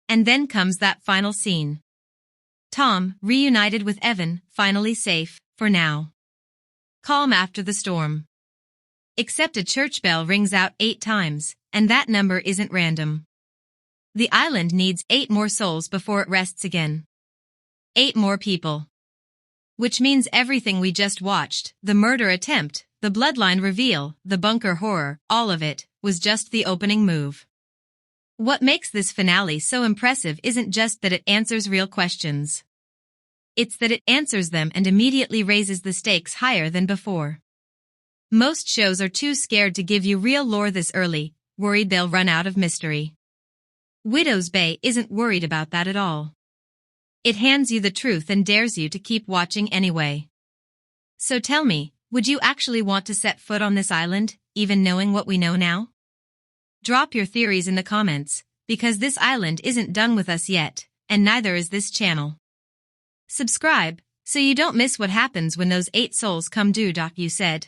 And then comes that final scene. Tom, reunited with Evan, finally safe, for now. Calm after the storm. Except a church bell rings out 8 times, and that number isn't random. The island needs 8 more souls before it rests again. 8 more people. Which means everything we just watched, the murder attempt, the bloodline reveal, the bunker horror, all of it, was just the opening move. What makes this finale so impressive isn't just that it answers real questions. It's that it answers them and immediately raises the stakes higher than before. Most shows are too scared to give you real lore this early, worried they'll run out of mystery. Widow's Bay isn't worried about that at all. It hands you the truth and dares you to keep watching anyway. So tell me, would you actually want to set foot on this island, even knowing what we know now? Drop your theories in the comments, because this island isn't done with us yet, and neither is this channel. Subscribe, so you don't miss what happens when those 8 souls come due, you said.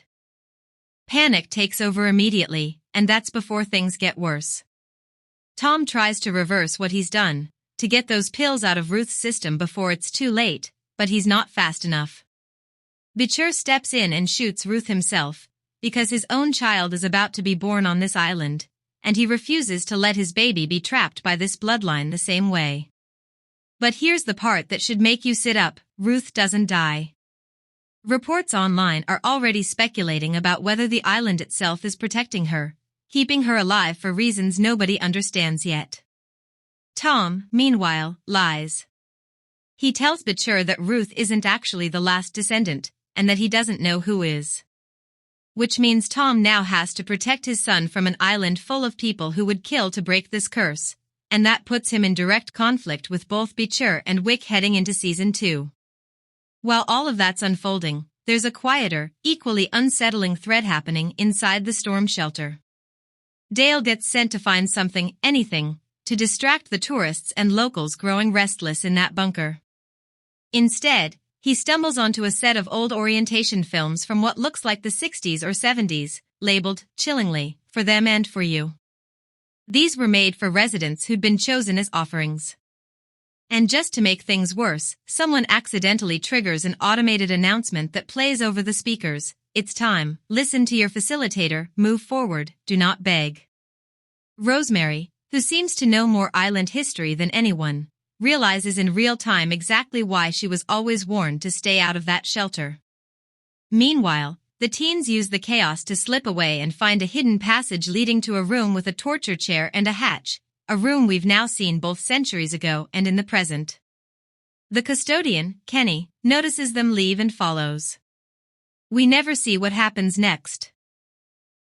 Panic takes over immediately, and that's before things get worse. Tom tries to reverse what he's done, to get those pills out of Ruth's system before it's too late, but he's not fast enough. Bichir steps in and shoots Ruth himself, because his own child is about to be born on this island, and he refuses to let his baby be trapped by this bloodline the same way. But here's the part that should make you sit up: Ruth doesn't die. Reports online are already speculating about whether the island itself is protecting her, keeping her alive for reasons nobody understands yet. Tom, meanwhile, lies. He tells Bichir that Ruth isn't actually the last descendant, and that he doesn't know who is. Which means Tom now has to protect his son from an island full of people who would kill to break this curse, and that puts him in direct conflict with both Bichir and Wick heading into Season 2. While all of that's unfolding, there's a quieter, equally unsettling thread happening inside the storm shelter. Dale gets sent to find something, anything, to distract the tourists and locals growing restless in that bunker. Instead, he stumbles onto a set of old orientation films from what looks like the 60s or 70s, labeled, chillingly, for them and for you. These were made for residents who'd been chosen as offerings. And just to make things worse, someone accidentally triggers an automated announcement that plays over the speakers: "It's time, listen to your facilitator, move forward, do not beg." Rosemary, who seems to know more island history than anyone, realizes in real time exactly why she was always warned to stay out of that shelter. Meanwhile, the teens use the chaos to slip away and find a hidden passage leading to a room with a torture chair and a hatch, a room we've now seen both centuries ago and in the present. The custodian, Kenny, notices them leave and follows. We never see what happens next.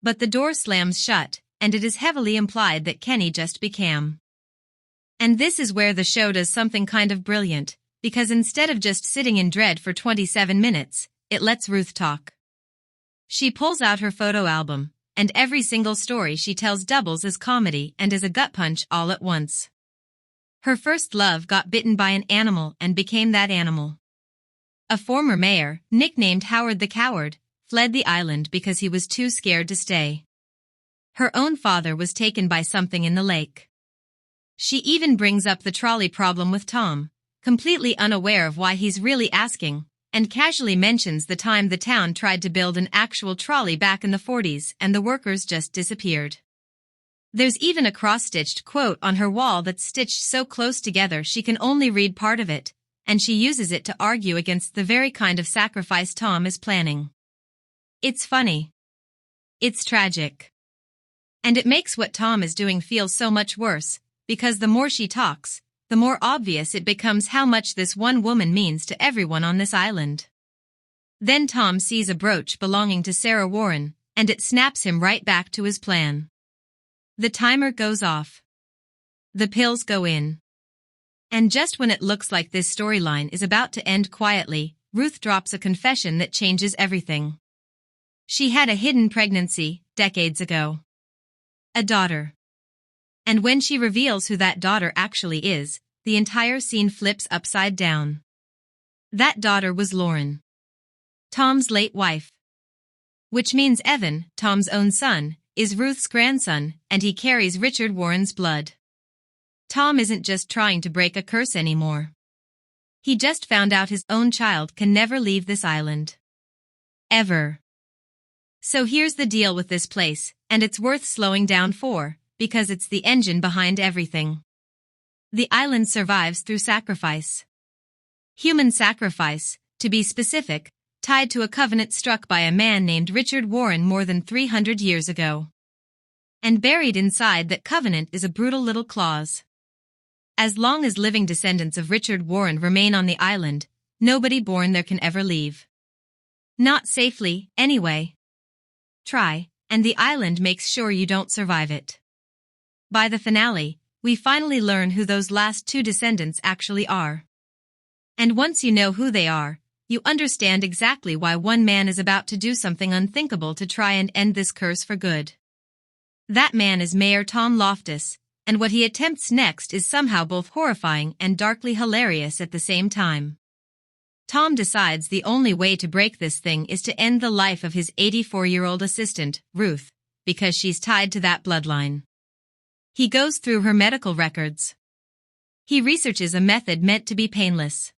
But the door slams shut, and it is heavily implied that Kenny just became. And this is where the show does something kind of brilliant, because instead of just sitting in dread for 27 minutes, it lets Ruth talk. She pulls out her photo album, and every single story she tells doubles as comedy and as a gut punch all at once. Her first love got bitten by an animal and became that animal. A former mayor, nicknamed Howard the Coward, fled the island because he was too scared to stay. Her own father was taken by something in the lake. She even brings up the trolley problem with Tom, completely unaware of why he's really asking, and casually mentions the time the town tried to build an actual trolley back in the 40s and the workers just disappeared. There's even a cross-stitched quote on her wall that's stitched so close together she can only read part of it, and she uses it to argue against the very kind of sacrifice Tom is planning. It's funny. It's tragic. And it makes what Tom is doing feel so much worse, because the more she talks, the more obvious it becomes how much this one woman means to everyone on this island. Then Tom sees a brooch belonging to Sarah Warren, and it snaps him right back to his plan. The timer goes off. The pills go in. And just when it looks like this storyline is about to end quietly, Ruth drops a confession that changes everything. She had a hidden pregnancy, decades ago. A daughter. And when she reveals who that daughter actually is, the entire scene flips upside down. That daughter was Lauren, Tom's late wife. Which means Evan, Tom's own son, is Ruth's grandson, and he carries Richard Warren's blood. Tom isn't just trying to break a curse anymore. He just found out his own child can never leave this island. Ever. So here's the deal with this place, and it's worth slowing down for, because it's the engine behind everything. The island survives through sacrifice. Human sacrifice, to be specific, tied to a covenant struck by a man named Richard Warren more than 300 years ago. And buried inside that covenant is a brutal little clause. As long as living descendants of Richard Warren remain on the island, nobody born there can ever leave. Not safely, anyway. Try, and the island makes sure you don't survive it. By the finale, we finally learn who those last two descendants actually are. And once you know who they are, you understand exactly why one man is about to do something unthinkable to try and end this curse for good. That man is Mayor Tom Loftus, and what he attempts next is somehow both horrifying and darkly hilarious at the same time. Tom decides the only way to break this thing is to end the life of his 84-year-old assistant, Ruth, because she's tied to that bloodline. He goes through her medical records. He researches a method meant to be painless.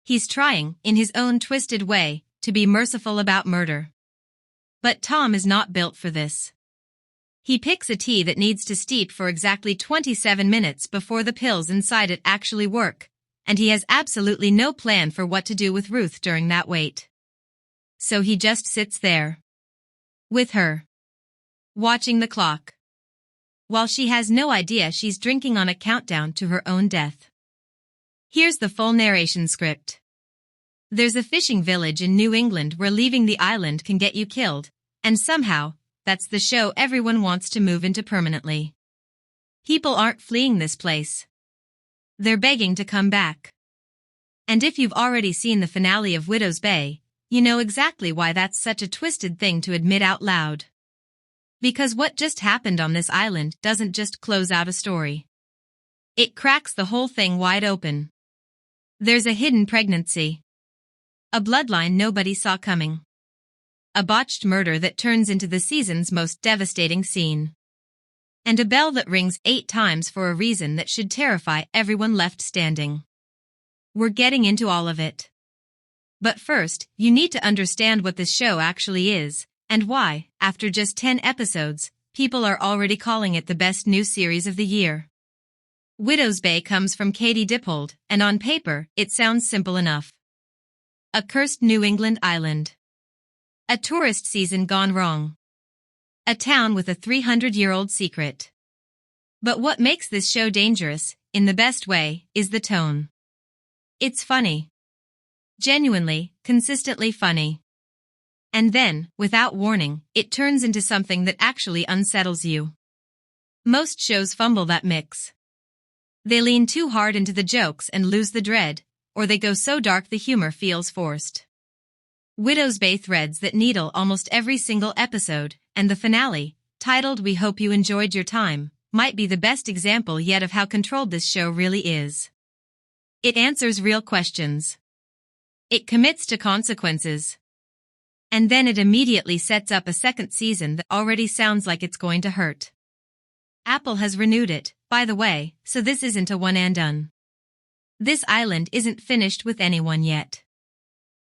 He's trying, in his own twisted way, to be merciful about murder. But Tom is not built for this. He picks a tea that needs to steep for exactly 27 minutes before the pills inside it actually work, and he has absolutely no plan for what to do with Ruth during that wait. So he just sits there. With her. Watching the clock. While she has no idea she's drinking on a countdown to her own death. Here's the full narration script. There's a fishing village in New England where leaving the island can get you killed, and somehow, that's the show everyone wants to move into permanently. People aren't fleeing this place. They're begging to come back. And if you've already seen the finale of Widow's Bay, you know exactly why that's such a twisted thing to admit out loud. Because what just happened on this island doesn't just close out a story. It cracks the whole thing wide open. There's a hidden pregnancy. A bloodline nobody saw coming. A botched murder that turns into the season's most devastating scene. And a bell that rings 8 times for a reason that should terrify everyone left standing. We're getting into all of it. But first, you need to understand what this show actually is, and why, after just 10 episodes, people are already calling it the best new series of the year. Widow's Bay comes from Katie Dippold, and on paper, it sounds simple enough. A cursed New England island. A tourist season gone wrong. A town with a 300-year-old secret. But what makes this show dangerous, in the best way, is the tone. It's funny. Genuinely, consistently funny. And then, without warning, it turns into something that actually unsettles you. Most shows fumble that mix. They lean too hard into the jokes and lose the dread, or they go so dark the humor feels forced. Widow's Bay threads that needle almost every single episode, and the finale, titled We Hope You Enjoyed Your Time, might be the best example yet of how controlled this show really is. It answers real questions. It commits to consequences. And then it immediately sets up a second season that already sounds like it's going to hurt. Apple has renewed it, by the way, so this isn't a one and done. This island isn't finished with anyone yet.